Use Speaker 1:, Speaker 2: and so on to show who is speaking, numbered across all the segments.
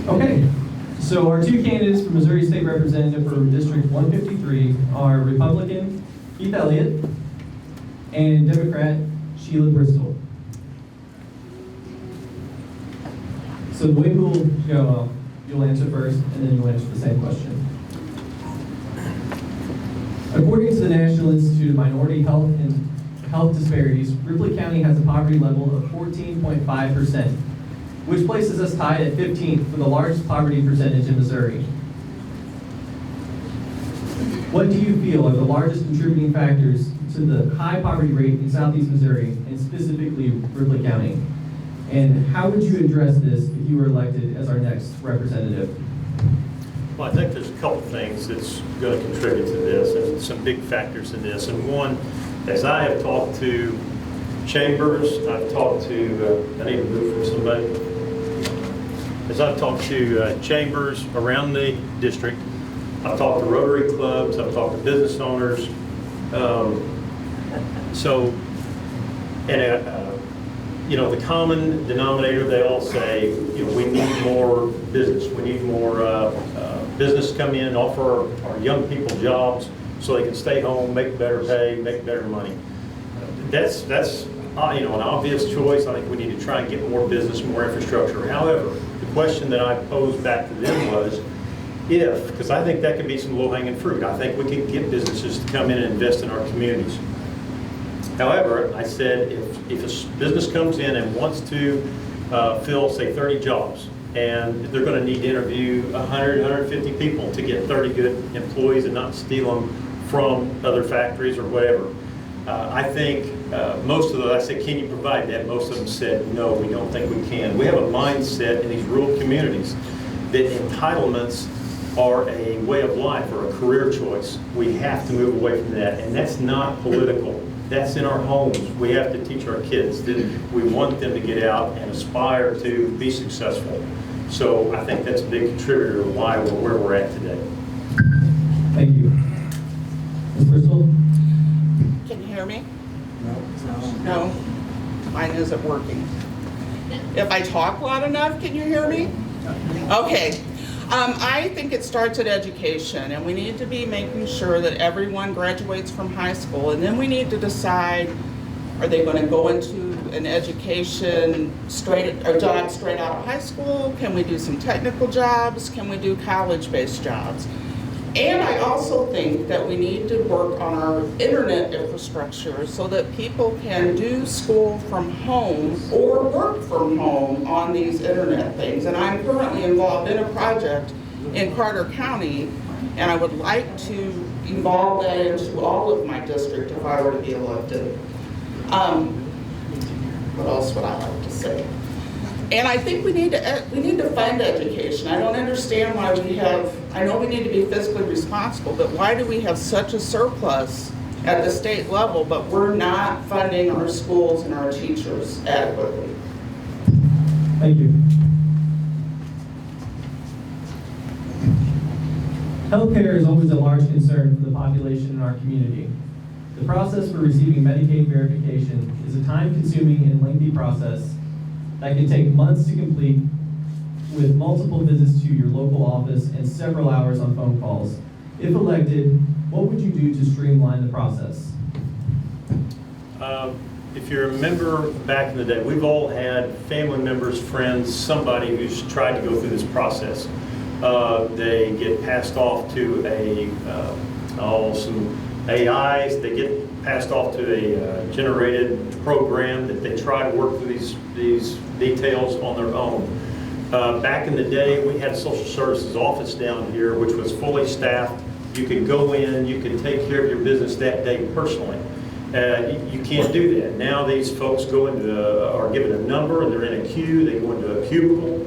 Speaker 1: Okay, so our two candidates for Missouri State Representative for District 153 are Republican Keith Elliott and Democrat Sheila Bristol. So the way we'll go, you'll answer first, and then you'll answer the same question. According to the National Institute of Minority Health and Health Disparities, Ripley County has a poverty level of 14.5%, which places us tied at 15th for the largest poverty percentage in Missouri. What do you feel are the largest contributing factors to the high poverty rate in Southeast Missouri, and specifically Ripley County? And how would you address this if you were elected as our next representative?
Speaker 2: Well, I think there's a couple things that's going to contribute to this, and some big factors in this. And one, as I have talked to chambers, I've talked to, I need to move from somebody. As I've talked to chambers around the district, I've talked to Rotary clubs, I've talked to business owners. You know, the common denominator, they all say, you know, we need more business. We need more business come in, offer our young people jobs so they can stay home, make better pay, make better money. That's you know, an obvious choice. I think we need to try and get more business, more infrastructure. However, the question that I posed back to them was, because I think that could be some low-hanging fruit. I think we can get businesses to come in and invest in our communities. However, I said, if a business comes in and wants to fill, say, 30 jobs, and they're going to need to interview 100, 150 people to get 30 good employees and not steal them from other factories or whatever. I think most of those, I said, can you provide that? Most of them said, no, we don't think we can. We have a mindset in these rural communities that entitlements are a way of life or a career choice. We have to move away from that, and that's not political. That's in our homes. We have to teach our kids that we want them to get out and aspire to be successful. So I think that's a big contributor to why we're where we're at today.
Speaker 1: Thank you. Ms. Bristol?
Speaker 3: Can you hear me? No. Mine isn't working. If I talk loud enough, can you hear me? Okay. I think it starts at education, and we need to be making sure that everyone graduates from high school, and then we need to decide, are they going to go into an education job straight out of high school? Can we do some technical jobs? Can we do college-based jobs? And I also think that we need to work on our internet infrastructure so that people can do school from home or work from home on these internet things. And I'm currently involved in a project in Carter County, and I would like to evolve that into all of my district if I were to be elected. What else would I like to say? And I think we need to fund education. I don't understand why we have, I know we need to be fiscally responsible, but why do we have such a surplus at the state level, but we're not funding our schools and our teachers adequately?
Speaker 1: Thank you. Healthcare is always a large concern for the population in our community. The process for receiving Medicaid verification is a time-consuming and lengthy process that can take months to complete, with multiple visits to your local office and several hours on phone calls. If elected, what would you do to streamline the process?
Speaker 2: If you remember back in the day, we've all had family members, friends, somebody who's tried to go through this process. They get passed off to some AIs, they get passed off to a generated program that they try to work through these details on their own. Back in the day, we had a social services office down here which was fully staffed. You could go in, you could take care of your business that day personally. You can't do that. Now these folks are given a number and they're in a queue, they go into a cubicle,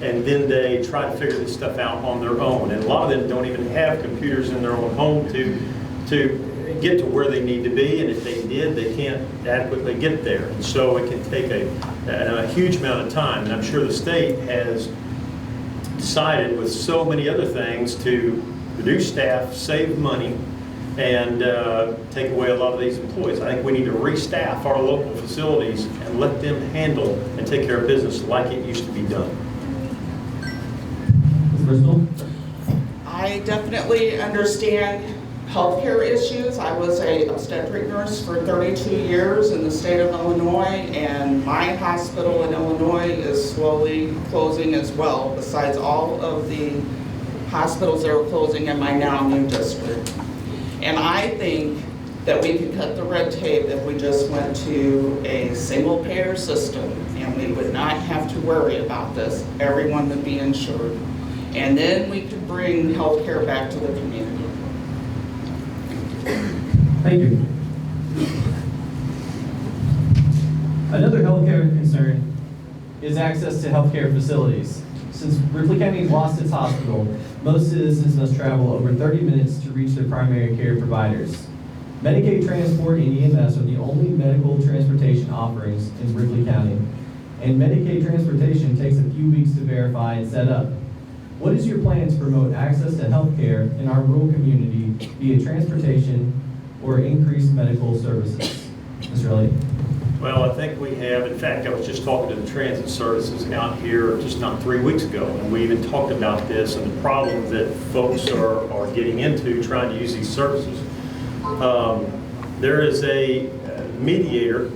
Speaker 2: and then they try to figure this stuff out on their own. And a lot of them don't even have computers in their own home to get to where they need to be, and if they did, they can't adequately get there. And so it can take a huge amount of time, and I'm sure the state has decided with so many other things to reduce staff, save money, and take away a lot of these employees. I think we need to restaff our local facilities and let them handle and take care of business like it used to be done.
Speaker 1: Bristol?
Speaker 3: I definitely understand healthcare issues. I was a obstetric nurse for 32 years in the state of Illinois, and my hospital in Illinois is slowly closing as well, besides all of the hospitals that are closing in my now new district. And I think that we could cut the red tape if we just went to a single payer system, and we would not have to worry about this. Everyone would be insured. And then we could bring healthcare back to the community.
Speaker 1: Thank you. Another healthcare concern is access to healthcare facilities. Since Ripley County lost its hospital, most citizens must travel over 30 minutes to reach their primary care providers. Medicaid transport and EMS are the only medical transportation offerings in Ripley County, and Medicaid transportation takes a few weeks to verify and set up. What is your plan to promote access to healthcare in our rural community via transportation or increased medical services? Mr. Elliott.
Speaker 2: Well, I think we have, in fact, I was just talking to the transit services out here just not 3 weeks ago, and we even talked about this and the problem that folks are getting into trying to use these services. There is a mediator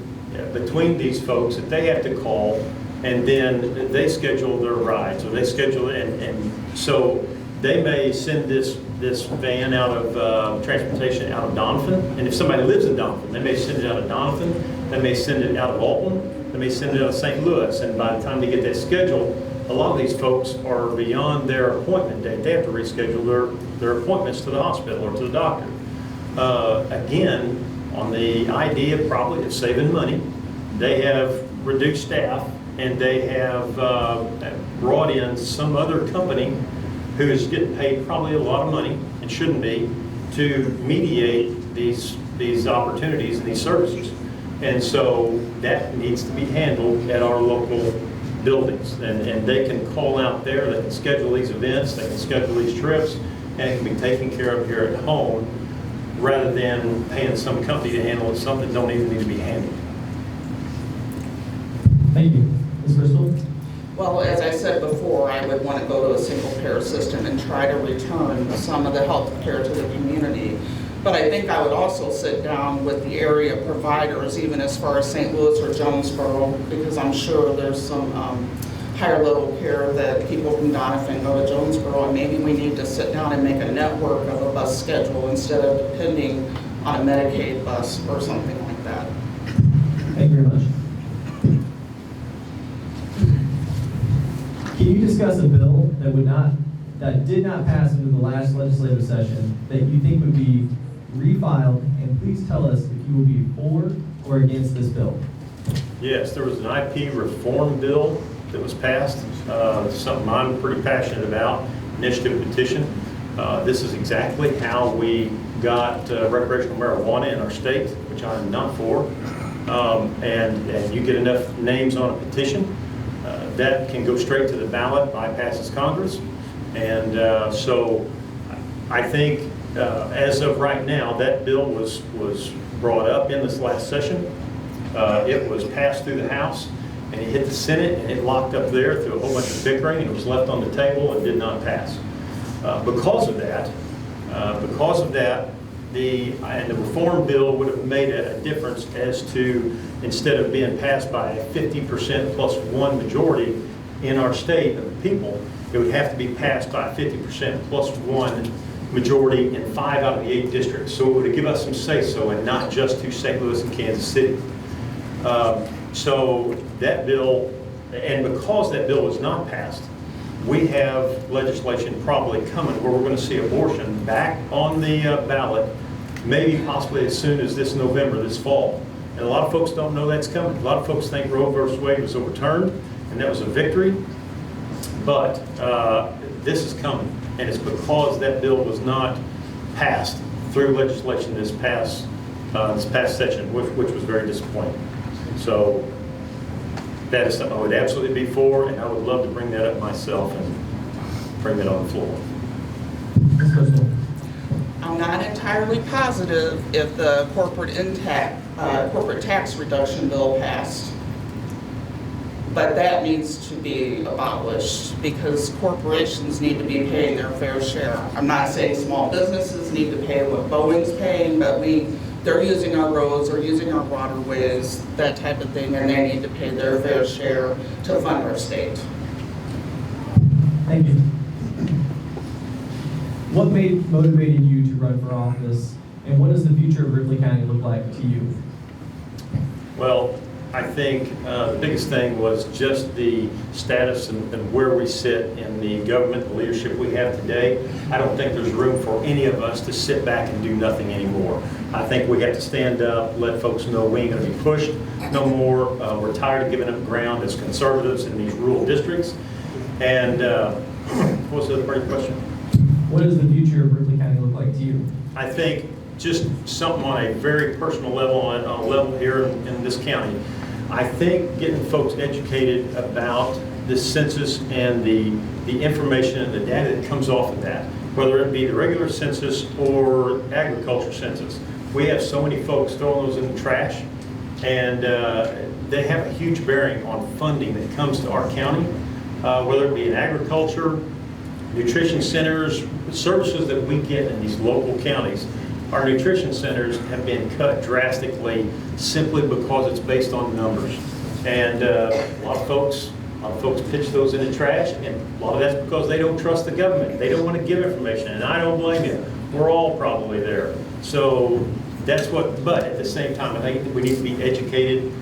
Speaker 2: between these folks that they have to call, and then they schedule their rides, or they schedule it, and so they may send this van out of transportation out of Doniphan, and if somebody lives in Doniphan, they may send it out of Doniphan, they may send it out of Alton, they may send it out of St. Louis, and by the time they get that scheduled, a lot of these folks are beyond their appointment date. They have to reschedule their appointments to the hospital or to the doctor. Again, on the idea probably of saving money, they have reduced staff, and they have brought in some other company who is getting paid probably a lot of money, and shouldn't be, to mediate these opportunities and these services. And so that needs to be handled at our local buildings. And they can call out there, they can schedule these events, they can schedule these trips, and it can be taken care of here at home, rather than paying some company to handle it, something that don't even need to be handled.
Speaker 1: Thank you. Ms. Bristol?
Speaker 3: Well, as I said before, I would want to go to a single payer system and try to return some of the health care to the community. But I think I would also sit down with the area providers, even as far as St. Louis or Jonesboro, because I'm sure there's some higher level care that people from Doniphan go to Jonesboro, and maybe we need to sit down and make a network of a bus schedule instead of depending on a Medicaid bus or something like that.
Speaker 1: Thank you very much. Can you discuss a bill that did not pass into the last legislative session that you think would be refiled, and please tell us if you will be for or against this bill?
Speaker 2: Yes, there was an IP reform bill that was passed, something I'm pretty passionate about, initiative petition. This is exactly how we got recreational marijuana in our state, which I'm not for. And you get enough names on a petition, that can go straight to the ballot, bypasses Congress. And so I think as of right now, that bill was brought up in this last session. It was passed through the House, and it hit the Senate, and it locked up there through a whole bunch of bickering, and it was left on the table and did not pass. Because of that, the reform bill would have made a difference as to, instead of being passed by a 50% plus one majority in our state of the people, it would have to be passed by a 50% plus one majority in 5 out of the 8 districts. So it would give us some say-so, and not just to St. Louis and Kansas City. So that bill, and because that bill was not passed, we have legislation probably coming where we're going to see abortion back on the ballot, maybe possibly as soon as this November, this fall. And a lot of folks don't know that's coming. A lot of folks think Roe versus Wade was overturned, and that was a victory. But this is coming, and it's because that bill was not passed through legislation this past session, which was very disappointing. So that is something I would absolutely be for, and I would love to bring that up myself and bring that on the floor.
Speaker 3: I'm not entirely positive if the corporate tax reduction bill passed. But that needs to be abolished because corporations need to be paying their fair share. I'm not saying small businesses need to pay what Boeing's paying, but they're using our roads, they're using our waterways, that type of thing, and they need to pay their fair share to fund our state.
Speaker 1: Thank you. What motivated you to run for office, and what does the future of Ripley County look like to you?
Speaker 2: Well, I think the biggest thing was just the status and where we sit in the government, the leadership we have today. I don't think there's room for any of us to sit back and do nothing anymore. I think we have to stand up, let folks know we ain't going to be pushed no more. We're tired of giving up ground as conservatives in these rural districts. And what was the other part of your question?
Speaker 1: What does the future of Ripley County look like to you?
Speaker 2: I think just something on a very personal level, on a level here in this county. I think getting folks educated about the census and the information and the data that comes off of that, whether it be the regular census or agriculture census. We have so many folks throwing those in the trash, and they have a huge bearing on funding that comes to our county, whether it be in agriculture, nutrition centers, services that we get in these local counties. Our nutrition centers have been cut drastically simply because it's based on numbers. And a lot of folks pitch those in the trash, and a lot of that's because they don't trust the government. They don't want to give information, and I don't blame you. We're all probably there. So that's what, but at the same time, I think we need to be educated.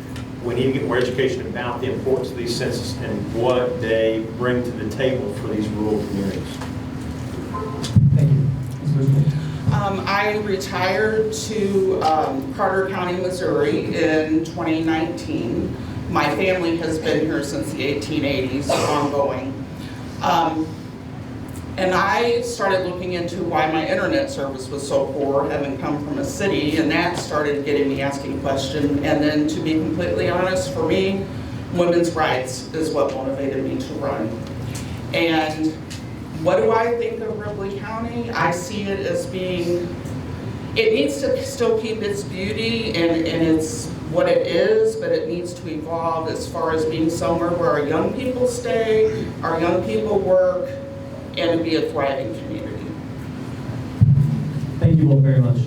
Speaker 2: We need to get more education about the importance of these census and what they bring to the table for these rural communities.
Speaker 1: Thank you. Ms. Bristol.
Speaker 3: I retired to Carter County, Missouri in 2019. My family has been here since the 1880s, ongoing. And I started looking into why my internet service was so poor, having come from a city, and that started getting me asking questions. And then, to be completely honest, for me, women's rights is what motivated me to run. And what do I think of Ripley County? I see it as being, it needs to still keep its beauty and it's what it is, but it needs to evolve as far as being somewhere where our young people stay, our young people work, and be a thriving community.
Speaker 1: Thank you both very much.